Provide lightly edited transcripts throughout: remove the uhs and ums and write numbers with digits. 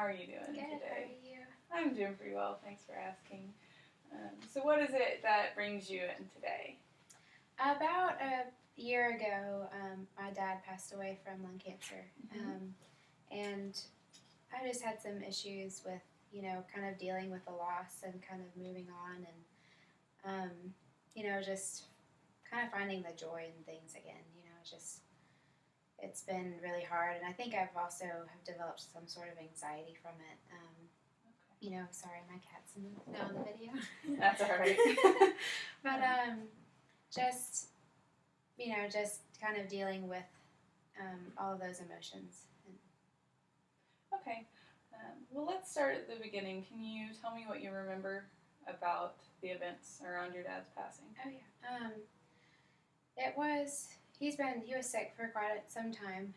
How are you doing Good, today? how are you? I'm doing pretty well, thanks for asking. So what is it that brings you in today? About a year ago, my dad passed away from lung cancer. And I just had some issues with, kind of dealing with the loss and kind of moving on and, just kind of finding the joy in things again. It's been really hard. And I think I've also have developed some sort of anxiety from it. Sorry, my cat's not on the video. That's all right. But just kind of dealing with all of those emotions. Okay. Well, let's start at the beginning. Can you tell me what you remember about the events around your dad's passing? Oh yeah. He was sick for quite some time.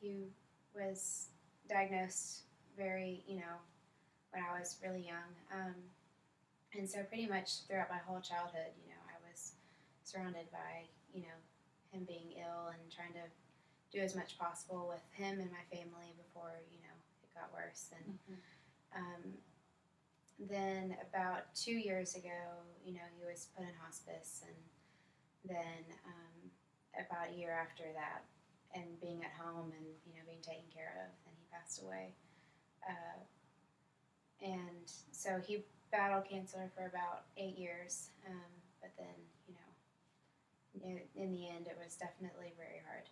He was diagnosed very, when I was really young. And so pretty much throughout my whole childhood, I was surrounded by, him being ill and trying to do as much possible with him and my family before, it got worse. And then about 2 years ago, he was put in hospice. And then about a year after that, and being at home and, being taken care of, then he passed away. And so he battled cancer for about 8 years, but then, in the end, it was definitely very hard.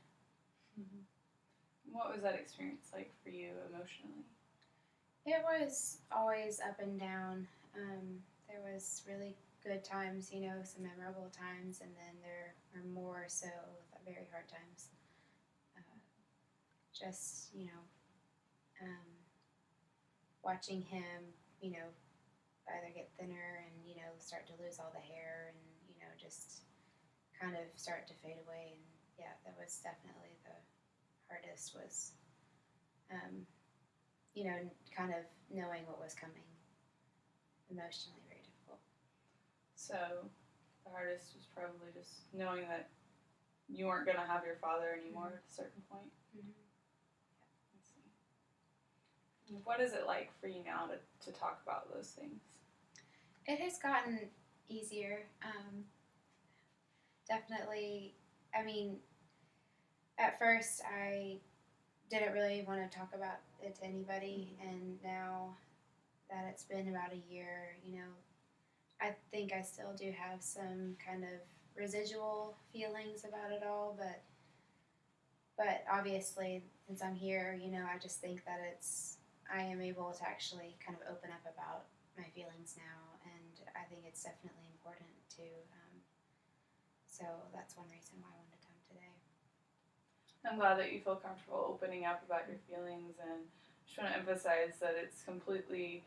What was that experience like for you emotionally? It was always up and down. There was really good times, some memorable times, and then there are more so very hard times. Watching him, either get thinner and, start to lose all the hair and, just kind of start to fade away. And yeah, that was definitely the hardest was, kind of knowing what was coming. Emotionally very difficult. So the hardest was probably just knowing that you weren't going to have your father anymore at a certain point. Mm-hmm. I see. What is it like for you now to talk about those things? It has gotten easier. Definitely, I mean, at first I didn't really want to talk about it to anybody, and now that it's been about a year, I think I still do have some kind of residual feelings about it all, but obviously, since I'm here, I just think that I am able to actually kind of open up about my feelings now, and I think it's definitely important to, so that's one reason why I wanted to come today. I'm glad that you feel comfortable opening up about your feelings, and just want to emphasize that it's completely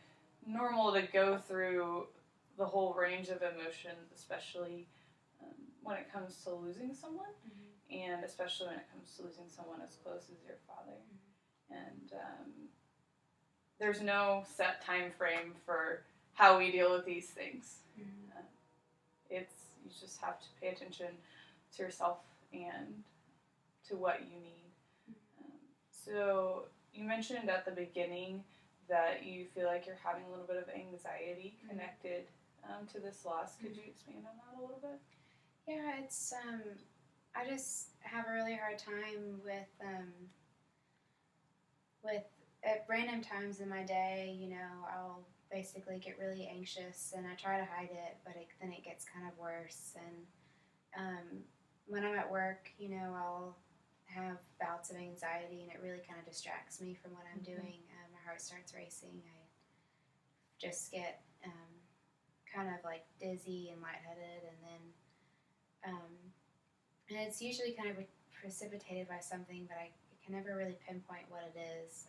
normal to go through the whole range of emotions, especially when it comes to losing someone, and especially when it comes to losing someone as close as your father. And there's no set time frame for how we deal with these things. You just have to pay attention to yourself and to what you need. So you mentioned at the beginning that you feel like you're having a little bit of anxiety connected to this loss. Could you expand on that a little bit? Yeah, it's I just have a really hard time with at random times in my day. I'll basically get really anxious, and I try to hide it, but then it gets kind of worse. And when I'm at work, I'll have bouts of anxiety, and it really kind of distracts me from what I'm doing. My heart starts racing. I just get kind of like dizzy and lightheaded, and it's usually kind of precipitated by something, but I can never really pinpoint what it is.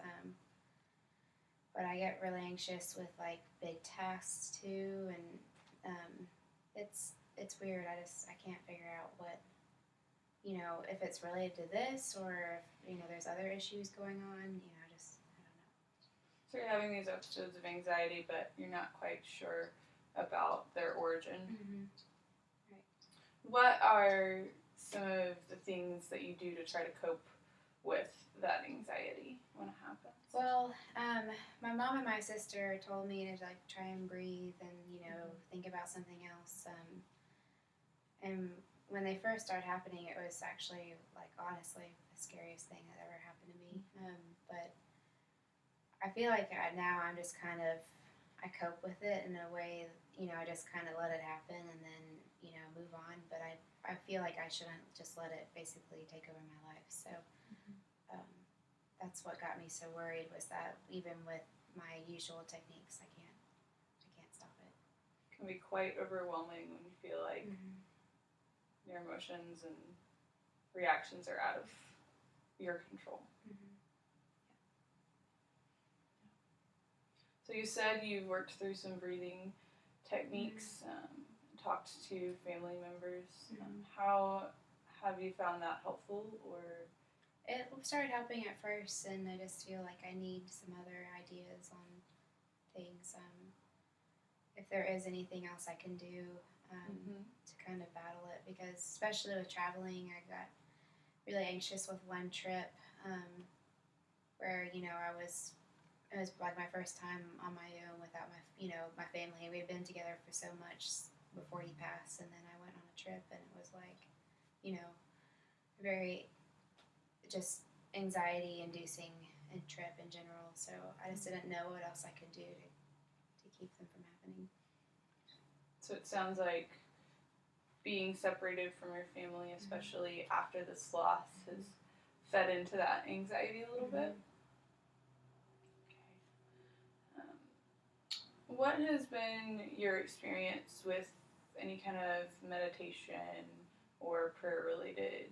But I get really anxious with like big tasks too, and it's weird. I can't figure out what, if it's related to this or if, there's other issues going on. I don't know. So you're having these episodes of anxiety, but you're not quite sure about their origin. Right. What are some of the things that you do to try to cope with that anxiety when it happens? Well, my mom and my sister told me to like try and breathe and think about something else. And when they first started happening, it was actually like honestly the scariest thing that ever happened to me. But I feel like now I'm just I cope with it in a way. I just kind of let it happen and then move on. But I feel like I shouldn't just let it basically take over my life. So that's what got me so worried, was that even with my usual techniques, I can't stop it. It can be quite overwhelming when you feel like your emotions and reactions are out of your control. So you said you worked through some breathing techniques, talked to family members. How have you found that helpful? Or it started helping at first, and I just feel like I need some other ideas on things. If there is anything else I can do to kind of battle it, because especially with traveling, I got really anxious with one trip where it was like my first time on my own without my family. We had been together for so much before he passed, and then I went on a trip, and it was like very just anxiety-inducing trip in general. So I just didn't know what else I could do to keep them from happening. So it sounds like being separated from your family, especially after this loss, has fed into that anxiety a little bit. Okay. What has been your experience with any kind of meditation or prayer-related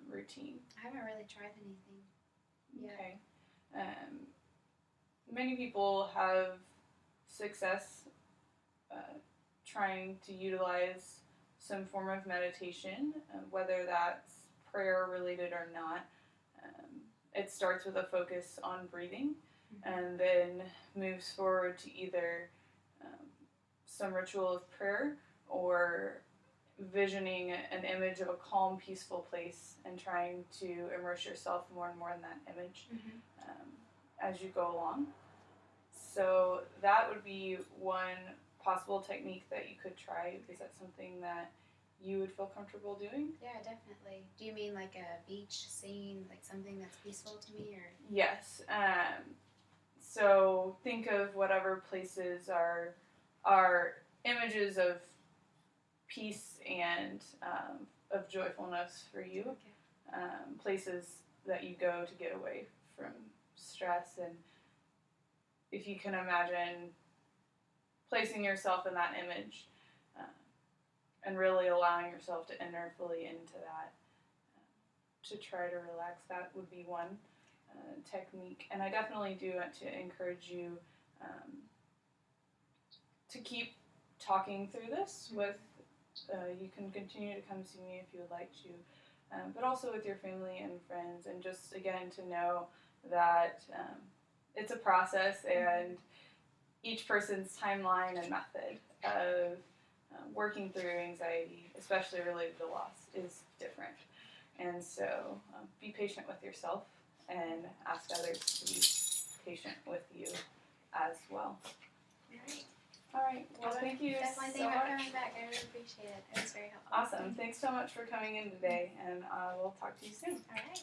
routine? I haven't really tried anything yet. Okay. Many people have success trying to utilize some form of meditation, whether that's prayer-related or not. It starts with a focus on breathing and then moves forward to either some ritual of prayer or visioning an image of a calm, peaceful place and trying to immerse yourself more and more in that image as you go along. So that would be one possible technique that you could try. Is that something that you would feel comfortable doing? Yeah, definitely. Do you mean like a beach scene, like something that's peaceful to me, or? Yes. So think of whatever places are images of peace and of joyfulness for you. Okay. Places that you go to get away from stress, and if you can imagine placing yourself in that image and really allowing yourself to enter fully into that, to try to relax, that would be one technique. And I definitely do want to encourage you to keep talking through this with, you can continue to come see me if you would like to, but also with your family and friends, and just again to know that it's a process, and each person's timeline and method of working through anxiety, especially related to loss, is different. And so be patient with yourself and ask others to be patient with you as well. All right. Well, thank you Definitely so think about much. coming back. I really appreciate it. It was very helpful. Awesome. Thanks so much for coming in today, and we'll talk to you soon. All right.